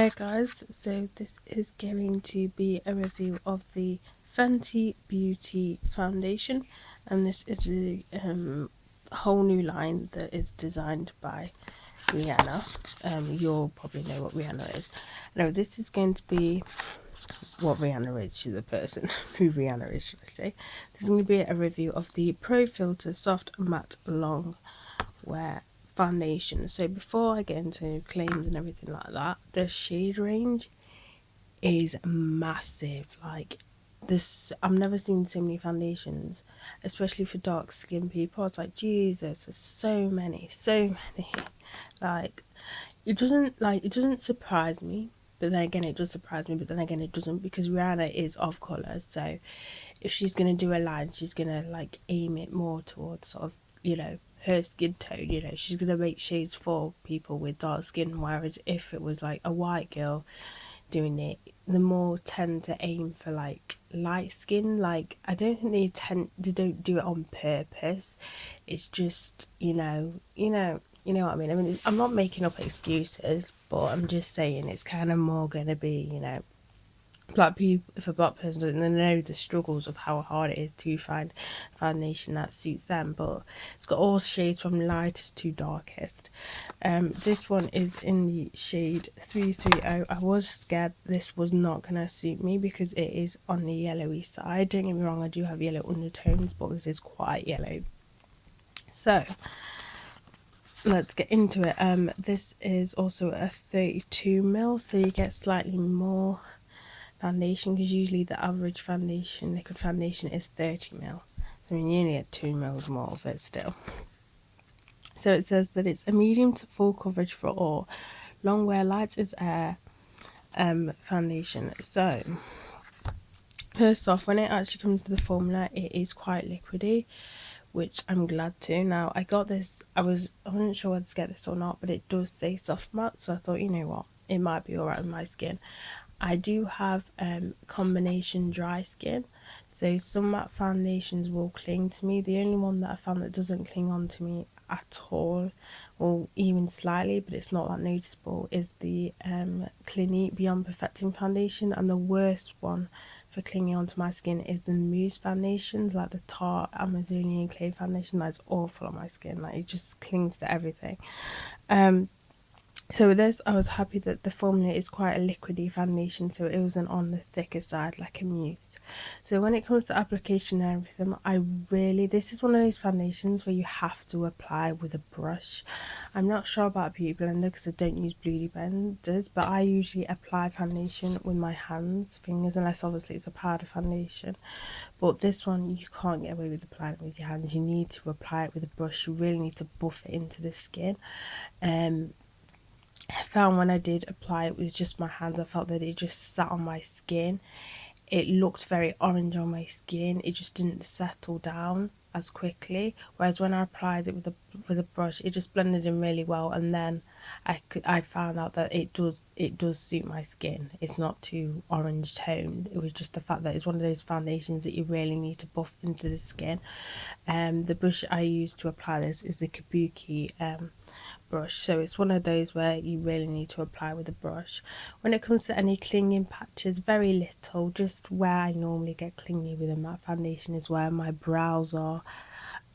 Hey guys, so this is going to be a review of the Fenty Beauty foundation, and this is a whole new line that is designed by Rihanna. You'll probably know what Rihanna is. No, this is going to be what Rihanna is. She's a person. Who Rihanna is, should I say. This is going to be a review of the Pro Filter Soft Matte Long Wear foundation. So before I get into claims and everything like that, the shade range is massive. Like this, I've never seen so many foundations, especially for dark skinned people. It's like, Jesus, there's so many. Like it doesn't surprise me, but then again it does surprise me, but then again it doesn't, because Rihanna is of colour. So if she's gonna do a line, she's gonna like aim it more towards sort of, her skin tone. She's gonna make shades for people with dark skin, whereas if it was like a white girl doing it, the more tend to aim for like light skin. Like I don't think they don't do it on purpose. It's just you know what I mean. I'm not making up excuses, but I'm just saying it's kind of more gonna be, black people, if a black person doesn't know the struggles of how hard it is to find foundation that suits them. But it's got all shades from lightest to darkest. This one is in the shade 330. I was scared this was not gonna suit me because it is on the yellowy side. Don't get me wrong, I do have yellow undertones, but this is quite yellow. So let's get into it. This is also a 32 ml, so you get slightly more foundation, because usually the average foundation, liquid foundation, is 30 ml. I mean, you only get 2 mils more, but still. So it says that it's a medium to full coverage for all, long wear, light as air foundation. So first off, when it actually comes to the formula, it is quite liquidy, which I'm glad to. Now I got this, I wasn't sure whether to get this or not, but it does say soft matte, so I thought, you know what, it might be alright with my skin. I do have combination dry skin, so some matte foundations will cling to me. The only one that I found that doesn't cling on to me at all, or even slightly, but it's not that noticeable, is the Clinique Beyond Perfecting foundation. And the worst one for clinging onto my skin is the mousse foundations, like the Tarte Amazonian Clay foundation. That's awful on my skin. Like it just clings to everything. So with this, I was happy that the formula is quite a liquidy foundation, so it wasn't on the thicker side like a mousse. So when it comes to application and everything, this is one of those foundations where you have to apply with a brush. I'm not sure about beauty blender because I don't use beauty blenders, but I usually apply foundation with my fingers, unless obviously it's a powder foundation. But this one, you can't get away with applying it with your hands. You need to apply it with a brush. You really need to buff it into the skin. I found when I did apply it with just my hands, I felt that it just sat on my skin. It looked very orange on my skin. It just didn't settle down as quickly. Whereas when I applied it with a brush, it just blended in really well. And then I found out that it does suit my skin. It's not too orange toned. It was just the fact that it's one of those foundations that you really need to buff into the skin. The brush I use to apply this is the Kabuki brush, so it's one of those where you really need to apply with a brush. When it comes to any clinging patches, very little. Just where I normally get clingy with a matte foundation is where my brows are,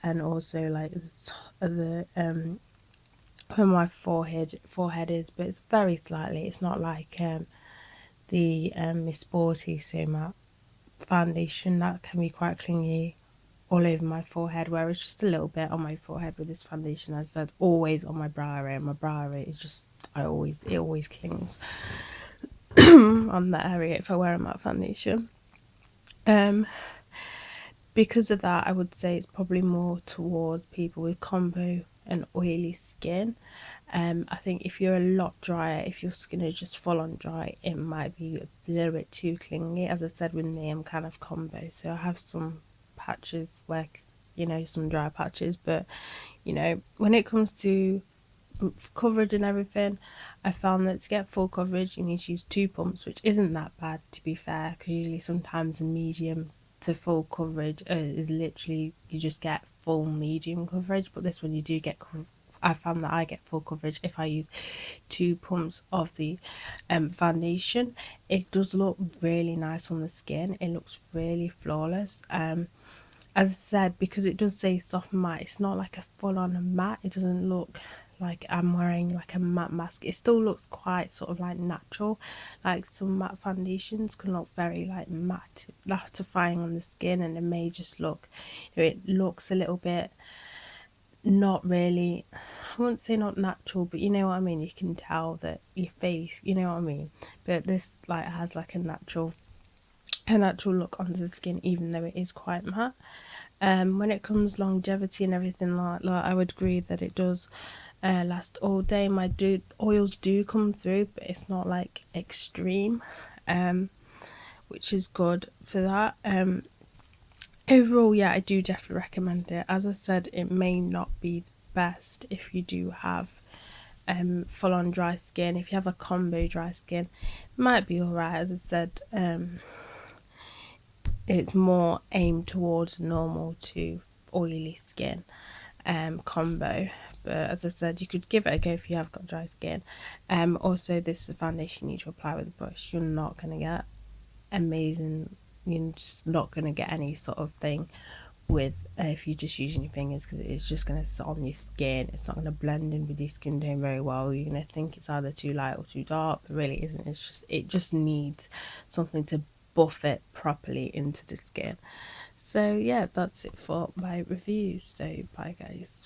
and also like the where my forehead is, but it's very slightly. It's not like the Miss Sporty So Matte foundation that can be quite clingy all over my forehead, where it's just a little bit on my forehead with this foundation. As I said, always on my brow area. My brow area is just, it always clings on that area if I wear a matte foundation. Because of that, I would say it's probably more towards people with combo and oily skin. I think if you're a lot drier, if your skin is just full on dry, it might be a little bit too clingy. As I said, with me, I'm kind of combo, so I have some patches where, some dry patches, but when it comes to coverage and everything, I found that to get full coverage you need to use 2 pumps, which isn't that bad, to be fair, because usually sometimes a medium to full coverage is literally you just get full medium coverage, but this one you do get I found that I get full coverage if I use 2 pumps of the foundation. It does look really nice on the skin. It looks really flawless. As I said, because it does say soft matte, it's not like a full-on matte. It doesn't look like I'm wearing like a matte mask. It still looks quite sort of like natural. Like some matte foundations can look very like mattifying on the skin, and it may just look, it looks a little bit not really, I wouldn't say not natural, but you know what I mean. You can tell that your face, you know what I mean. But this like has like a natural look onto the skin, even though it is quite matte. When it comes longevity and everything, like I would agree that it does last all day. My oils do come through, but it's not like extreme, which is good for that. Overall, yeah, I do definitely recommend it. As I said, it may not be the best if you do have full on dry skin. If you have a combo dry skin, it might be alright. As I said, it's more aimed towards normal to oily skin combo. But as I said, you could give it a go if you have got dry skin. Also, this is a foundation you need to apply with a brush. You're not going to get amazing, you're just not going to get any sort of thing with if you're just using your fingers, because it's just going to sit on your skin. It's not going to blend in with your skin tone very well. You're going to think it's either too light or too dark, but really isn't. It just needs something to buff it properly into the skin. So yeah, that's it for my reviews. So bye guys.